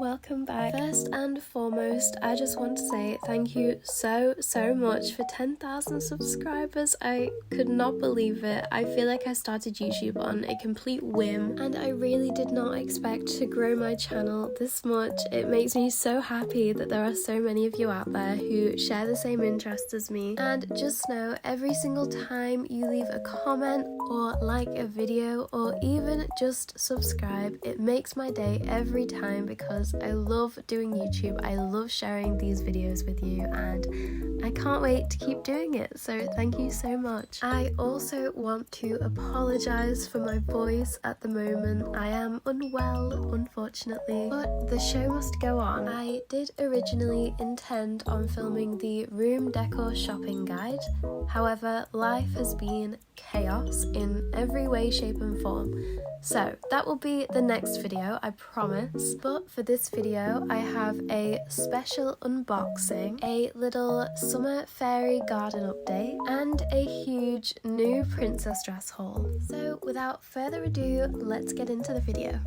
welcome back. First and foremost, I just want to say thank you so much for 10,000 subscribers. I could not believe it. I feel like I started YouTube on a complete whim and I really did not expect to grow my channel this much. It makes me so happy that there are so many of you out there who share the same interests as me. And just know, every single time you leave a comment or like a video or even just subscribe, it makes my day every time because I love doing YouTube. I love sharing these videos with you and I can't wait to keep doing it, so thank you so much. I also want to apologise for my voice at the moment. I am unwell, unfortunately, but the show must go on. I did originally intend on filming the room decor shopping guide, however life has been chaos in every way, shape and form. So that will be the next video, I promise. But for this video, I have a special unboxing, a little summer fairy garden update, and a huge new princess dress haul. So without further ado, let's get into the video.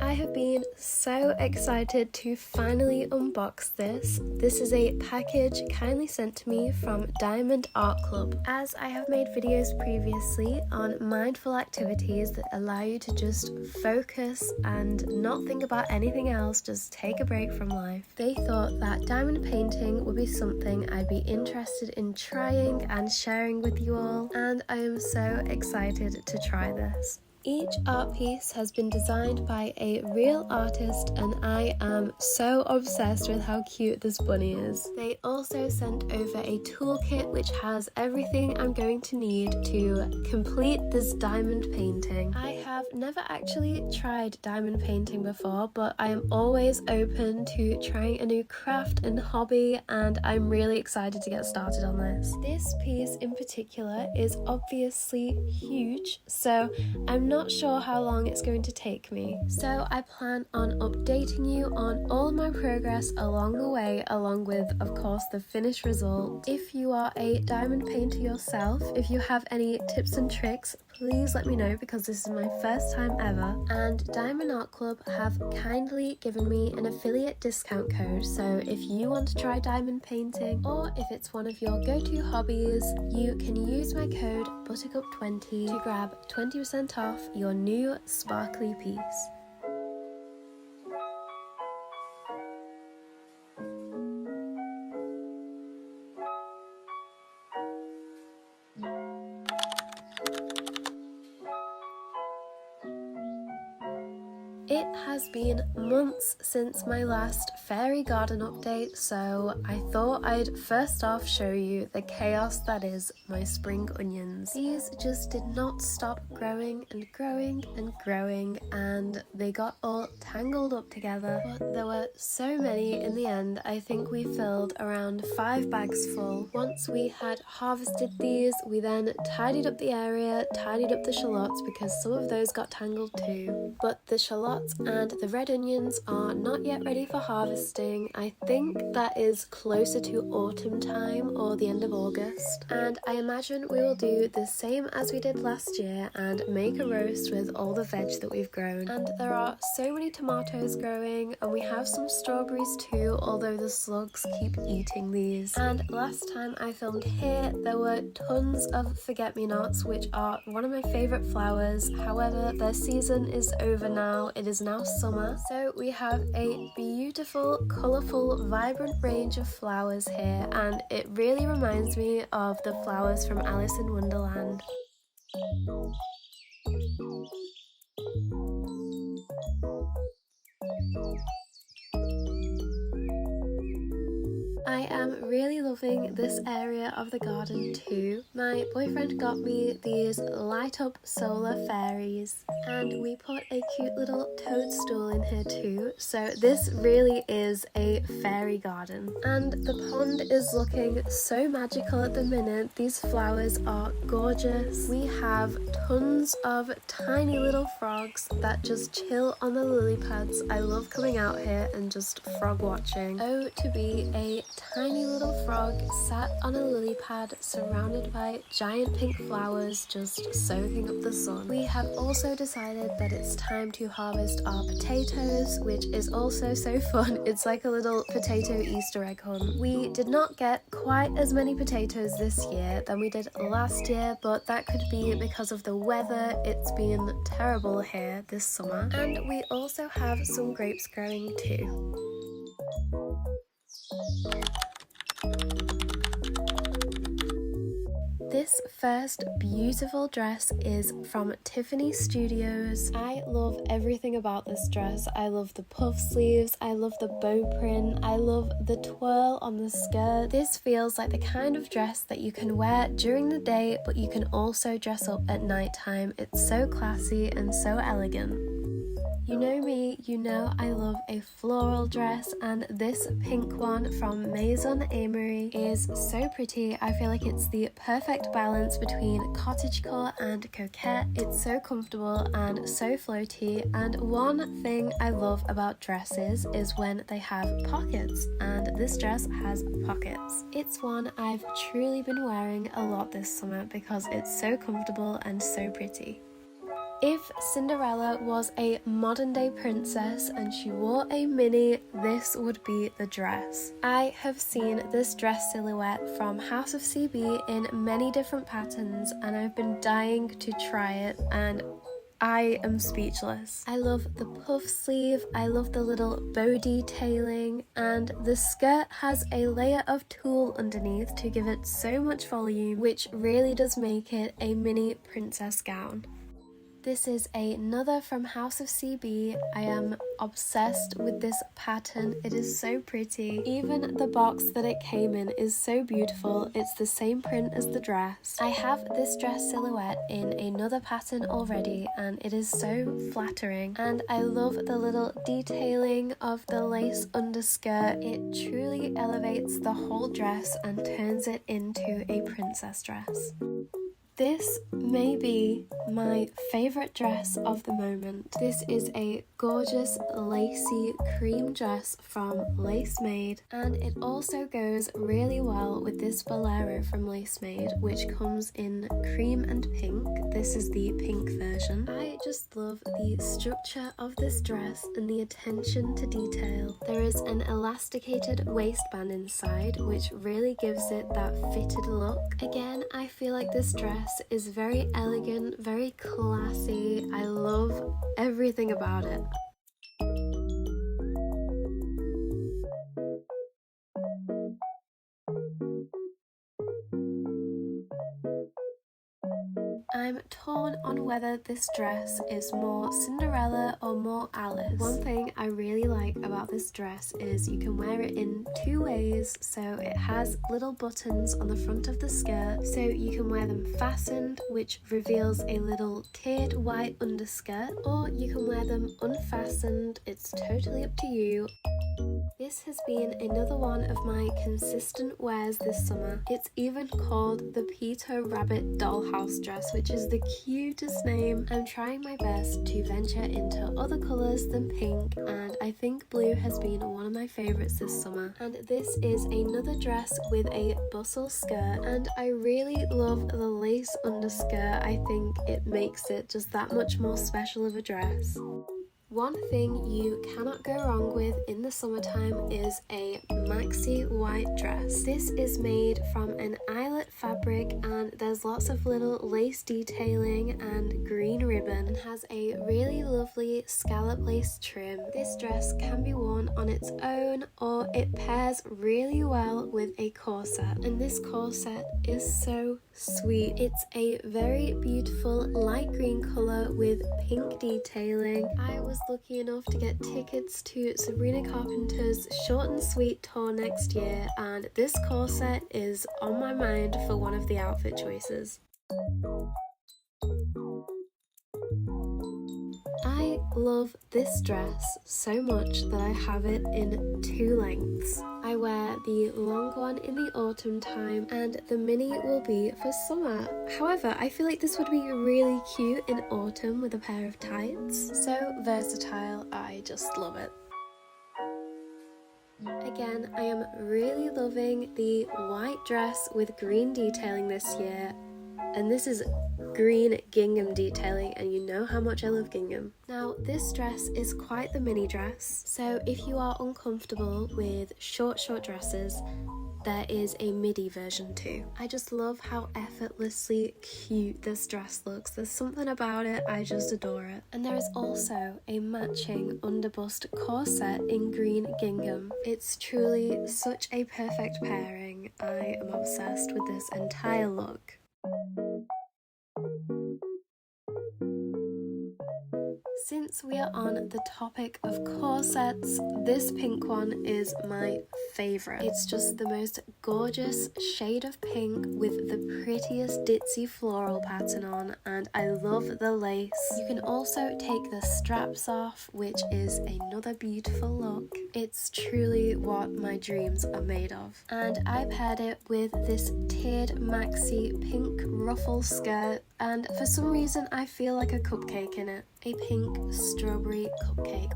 I have been so excited to finally unbox this. This is a package kindly sent to me from Diamond Art Club. As I have made videos previously on mindful activities that allow you to just focus and not think about anything else, just take a break from life, they thought that diamond painting would be something I'd be interested in trying and sharing with you all, and I am so excited to try this. Each art piece has been designed by a real artist and I am so obsessed with how cute this bunny is. They also sent over a toolkit which has everything I'm going to need to complete this diamond painting. I have never actually tried diamond painting before, but I am always open to trying a new craft and hobby, and I'm really excited to get started on this. This piece in particular is obviously huge, so I'm not sure how long it's going to take me. So I plan on updating you on all of my progress along the way, along with, of course, the finished result. If you are a diamond painter yourself, if you have any tips and tricks, please let me know because this is my first time ever. And Diamond Art Club have kindly given me an affiliate discount code, so if you want to try diamond painting or if it's one of your go-to hobbies, you can use my code Buttercup20 to grab 20% off your new sparkly piece. It has been months since my last fairy garden update, so I thought I'd first off show you the chaos that is my spring onions. These just did not stop growing and growing and growing, and they got all tangled up together, but there were so many in the end. I think we filled around 5 bags full. Once we had harvested these, we then tidied up the area, tidied up the shallots because some of those got tangled too, but the shallots and the red onions are not yet ready for harvesting. I think that is closer to autumn time or the end of August, and I imagine we will do the same as we did last year and make a roast with all the veg that we've grown. And there are so many tomatoes growing, and we have some strawberries too, although the slugs keep eating these. And last time I filmed here, there were tons of forget-me-nots, which are one of my favourite flowers. However, their season is over now. It is now summer, so we have a beautiful, colourful, vibrant range of flowers here, and it really reminds me of the flowers from Alice in Wonderland. I am really loving this area of the garden too. My boyfriend got me these light up solar fairies, and we put a cute little toadstool in here too, so this really is a fairy garden. And the pond is looking so magical at the minute. These flowers are gorgeous. We have tons of tiny little frogs that just chill on the lily pads. I love coming out here and just frog watching. Oh, to be a tiny tiny little frog sat on a lily pad surrounded by giant pink flowers just soaking up the sun. We have also decided that it's time to harvest our potatoes, which is also so fun. It's like a little potato Easter egg hunt. We did not get quite as many potatoes this year than we did last year, but that could be because of the weather. It's been terrible here this summer. And we also have some grapes growing too. This first beautiful dress is from Tiffany Studios. I love everything about this dress. I love the puff sleeves, I love the bow print, I love the twirl on the skirt. This feels like the kind of dress that you can wear during the day, but you can also dress up at nighttime. It's so classy and so elegant. You know me, you know I love a floral dress, and this pink one from Maison Amory is so pretty. I feel like it's the perfect balance between cottagecore and coquette. It's so comfortable and so floaty, and one thing I love about dresses is when they have pockets, and this dress has pockets. It's one I've truly been wearing a lot this summer because it's so comfortable and so pretty. If Cinderella was a modern day princess and she wore a mini, this would be the dress. I have seen this dress silhouette from House of CB in many different patterns, and I've been dying to try it, and I am speechless. I love the puff sleeve, I love the little bow detailing, and the skirt has a layer of tulle underneath to give it so much volume, which really does make it a mini princess gown. This is another from House of CB. I am obsessed with this pattern. It is so pretty. Even the box that it came in is so beautiful. It's the same print as the dress. I have this dress silhouette in another pattern already, and it is so flattering. And I love the little detailing of the lace underskirt. It truly elevates the whole dress and turns it into a princess dress. This may be my favourite dress of the moment. This is a gorgeous lacy cream dress from Lace Made, and it also goes really well with this bolero from Lace Made, which comes in cream and pink. This is the pink version. I just love the structure of this dress and the attention to detail. There is an elasticated waistband inside, which really gives it that fitted look. Again, I feel like this dress is very elegant, very classy. I love everything about it. I'm torn on whether this dress is more Cinderella or more Alice. One thing I really like about this dress is you can wear it in two ways. So it has little buttons on the front of the skirt, so you can wear them fastened, which reveals a little tiered white underskirt, or you can wear them unfastened. It's totally up to you. This has been another one of my consistent wears this summer. It's even called the Peter Rabbit Dollhouse dress, which is the cutest name. I'm trying my best to venture into other colours than pink, and I think blue has been one of my favourites this summer. And this is another dress with a bustle skirt, and I really love the lace underskirt. I think it makes it just that much more special of a dress. One thing you cannot go wrong with in the summertime is a maxi white dress. This is made from an eyelet fabric, and there's lots of little lace detailing and green ribbon, and has a really lovely scallop lace trim. This dress can be worn on its own, or it pairs really well with a corset, and this corset is so sweet. It's a very beautiful light green colour with pink detailing. I was lucky enough to get tickets to Sabrina Carpenter's Short and Sweet tour next year, and this corset is on my mind for one of the outfit choices. I love this dress so much that I have it in two lengths. I wear the long one in the autumn time, and the mini will be for summer. However, I feel like this would be really cute in autumn with a pair of tights. So versatile, I just love it. Again, I am really loving the white dress with green detailing this year, and this is green gingham detailing, and you know how much I love gingham. Now this dress is quite the mini dress, so if you are uncomfortable with short dresses, there is a midi version too. I just love how effortlessly cute this dress looks. There's something about it, I just adore it. And there is also a matching underbust corset in green gingham. It's truly such a perfect pairing. I am obsessed with this entire look. Since we are on the topic of corsets, this pink one is my favourite. It's just the most gorgeous shade of pink with the prettiest ditzy floral pattern on, and I love the lace. You can also take the straps off, which is another beautiful look. It's truly what my dreams are made of. And I paired it with this tiered maxi pink ruffle skirt, and for some reason I feel like a cupcake in it. A pink strawberry cupcake.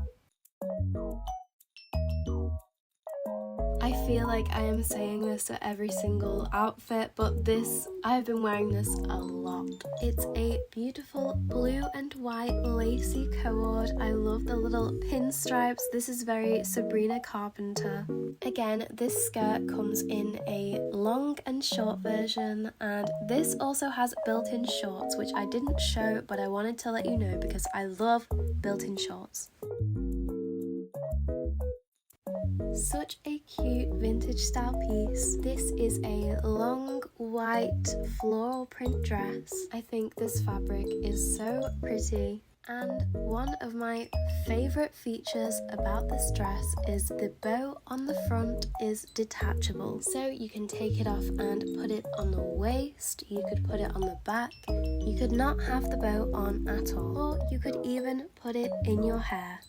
I feel like I am saying this at every single outfit, but this, I've been wearing this a lot. It's a beautiful blue and white lacy cord. I love the little pinstripes. This is very Sabrina Carpenter. Again, this skirt comes in a long and short version, and this also has built-in shorts, which I didn't show, but I wanted to let you know because I love built-in shorts. Such a cute vintage style piece. This is a long white floral print dress. I think this fabric is so pretty. And one of my favourite features about this dress is the bow on the front is detachable. So you can take it off and put it on the waist, you could put it on the back, you could not have the bow on at all, or you could even put it in your hair.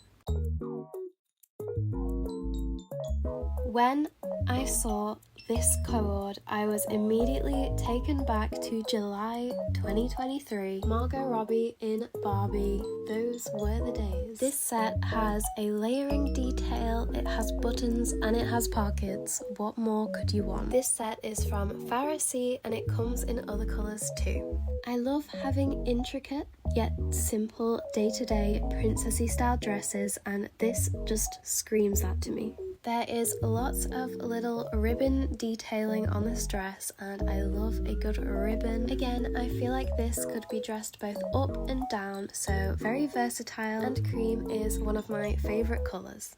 When I saw this cord, I was immediately taken back to July 2023. Margot Robbie in Barbie. Those were the days. This set has a layering detail, it has buttons, and it has pockets. What more could you want? This set is from Farrah and it comes in other colours too. I love having intricate yet simple day-to-day princessy style dresses, and this just screams that to me. There is lots of little ribbon detailing on this dress, and I love a good ribbon. Again, I feel like this could be dressed both up and down, so very versatile, and cream is one of my favourite colours.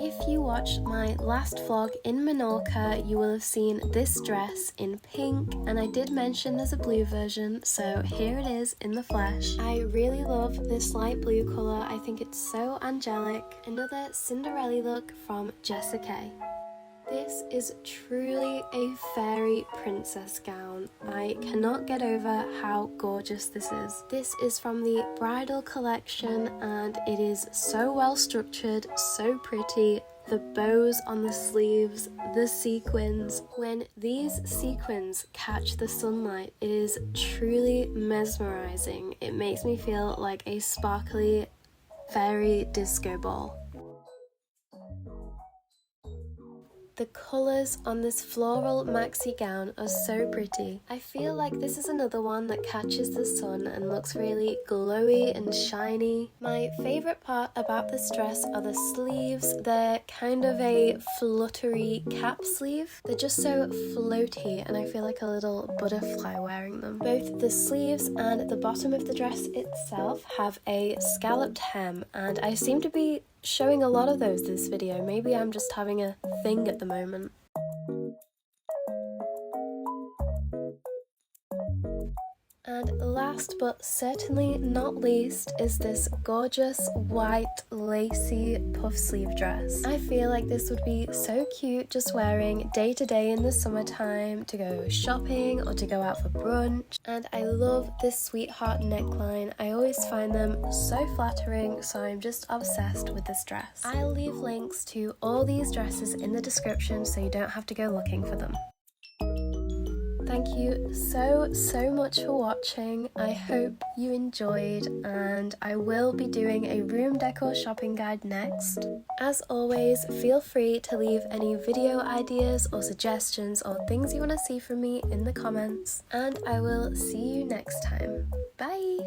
If you watched my last vlog in Menorca, you will have seen this dress in pink, and I did mention there's a blue version, so here it is in the flesh. I really love this light blue colour, I think it's so angelic. Another Cinderella look from Jessica. This is truly a fairy princess gown. I cannot get over how gorgeous this is. This is from the bridal collection, and it is so well structured, so pretty. The bows on the sleeves, the sequins. When these sequins catch the sunlight, it is truly mesmerizing. It makes me feel like a sparkly fairy disco ball. The colours on this floral maxi gown are so pretty. I feel like this is another one that catches the sun and looks really glowy and shiny. My favourite part about this dress are the sleeves. They're kind of a fluttery cap sleeve. They're just so floaty, and I feel like a little butterfly wearing them. Both the sleeves and the bottom of the dress itself have a scalloped hem, and I seem to be showing a lot of those this video. Maybe I'm just having a thing at the moment. And last but certainly not least is this gorgeous white lacy puff sleeve dress. I feel like this would be so cute just wearing day to day in the summertime, to go shopping or to go out for brunch. And I love this sweetheart neckline. I always find them so flattering, so I'm just obsessed with this dress. I'll leave links to all these dresses in the description so you don't have to go looking for them. thank you so much for watching. I hope you enjoyed, and I will be doing a room decor shopping guide next. As always, feel free to leave any video ideas or suggestions or things you want to see from me in the comments, and I will see you next time. Bye!